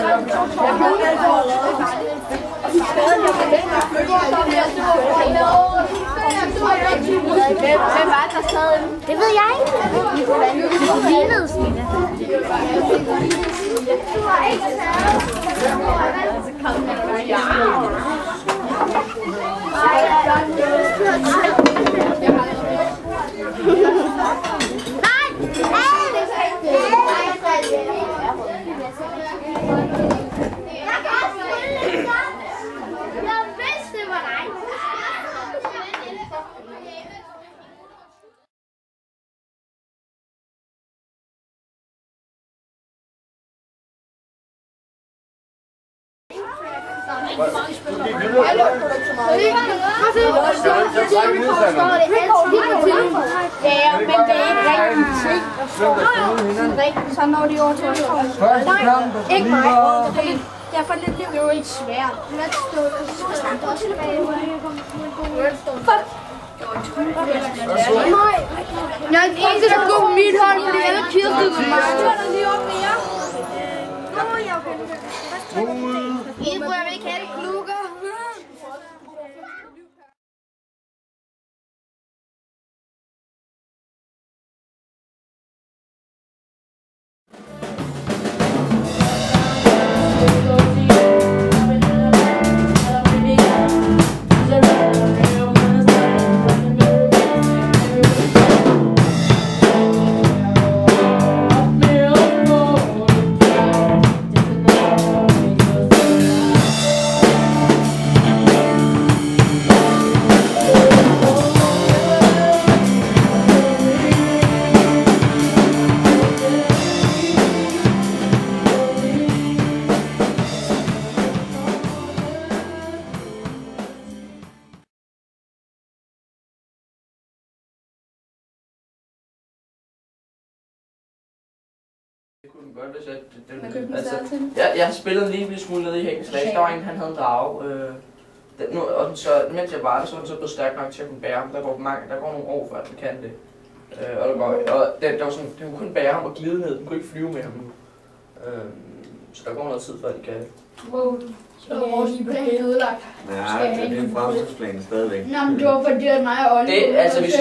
Hvem var der sad? Det ved jeg ikke. Det lignede sådan. Ja, men det er ikke rigtigt. Så når de over til os. Nej, ikke mig. Jeg får lidt liv. Det er jo ikke svært. Jeg er den eneste, der går på mit hold, fordi alle kirkede med mig. I tror, jeg vil ikke have det klukker. Godt, hvis jeg spillede lige en smule nede i Hækkenslag. Der var en, han havde en drage. Så mens jeg var der, så var den så blevet stærk nok til at kunne bære ham. Der går nogle år før den kan det. Der var sådan, den kunne kun bære ham og glide ned. Den kunne ikke flyve med ham nu. Så der går noget tid før de kan det. Wow. Så er vores plan ødelagt. Nej, det er en fremtidsplanen stadigvæk. Nå, men det var fordi, at mig og Oliver det, altså, hvis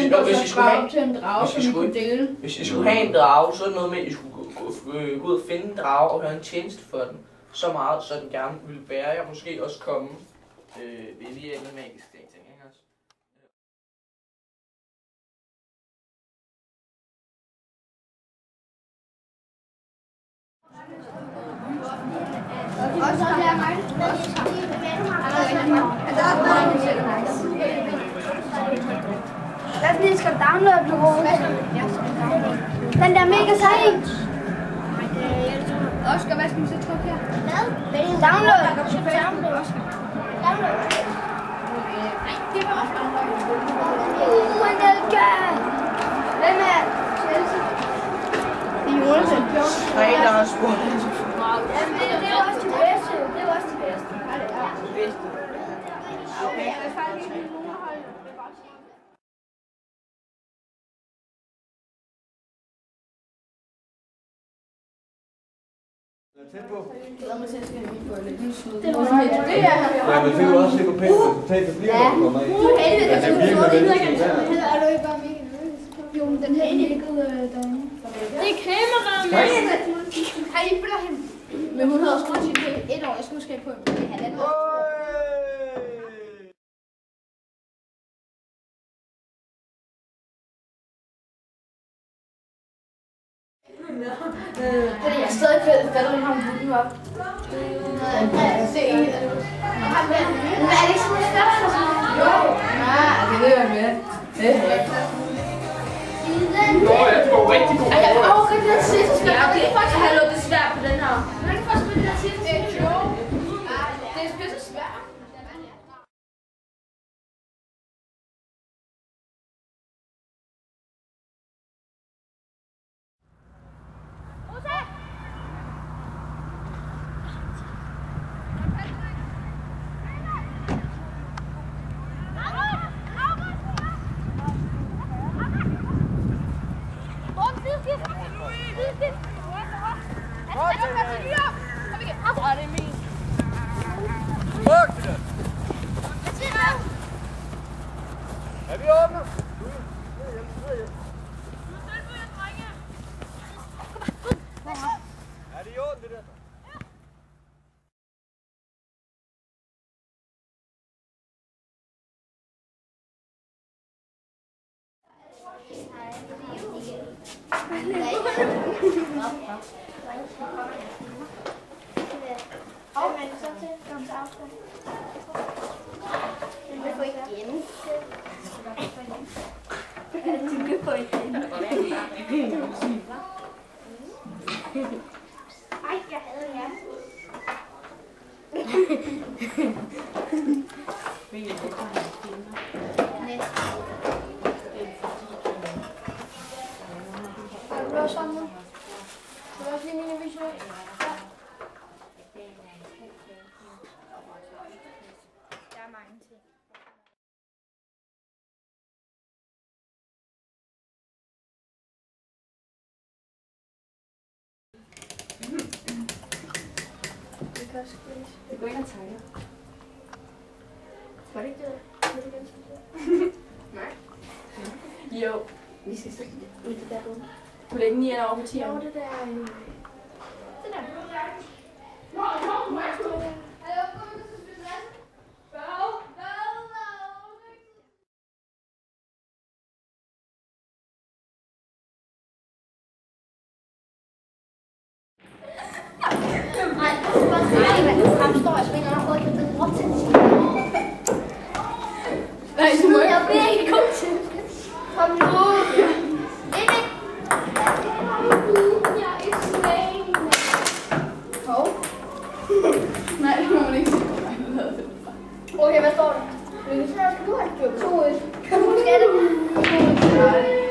I skulle have til en drage, som vi kunne dele. Hvis I skulle have en drage, så er det noget med, at I skulle gå ud og finde en drage og gøre en tjeneste for den. Så meget, så den gerne ville bære jer, måske også komme via en magisk ting, ikke også? Og så lader mig. Lad os lige skal downloade den råd. Den der mega sej. Oscar, hvad skal vi så trykke her? Download. Download. Nej, det var Oscar. Hvem er Chelsea? Det er Jonathan. Nej, der er spurgt. Det er også det bedste. Det er også det bedste. Det bedste. Okay, jeg vil faktisk ikke nogen hold. Tæt på. Glæder mig til at skal have min bøjle. Det var sådan lidt det her. Ja, men det er jo også se på pænt resultat, det bliver, når du kommer ind. Du er heldig, det er virkelig veldig svært. Er du ikke bare mega nervøs? Jo, den her liggede derinde. Det er kameraet, mand! Har I billeder hende? Men hun havde også kun sit et år. Jeg skulle måske på en halvandet år. Fordi jeg stadig fatter, at han bukken op. Se en. Men er det ikke sådan, at jeg fatter? Jo. Nej, det ved jeg med. Jeg tror rigtig god. Jeg overgår det der sidste spil. Ja, okay. Jeg har lukket svært på den her. Man kan få spille det der sidste spil. Jo. Det er spil så svært. Er vi åbne? Er det i orden, det der? Ej, jeg hader jer. Har du også sammen? Skal du også lige mine visioner? Der er mange ting. Vi går ind og tegner. Var det ikke det? Nej. Jo. Vi skal sætte det i det der rum. Du lægger den i over på 10 år. Det der. Det der. Han står og springer op og det er råt til. Nej, du må Jeg bliver ikke god til. Kom nu. Ikke. Jeg er ikke svag. Hov. Nej, det må man ikke sige. Okay, hvad står der? Du har et 2-1. Kan du huske det?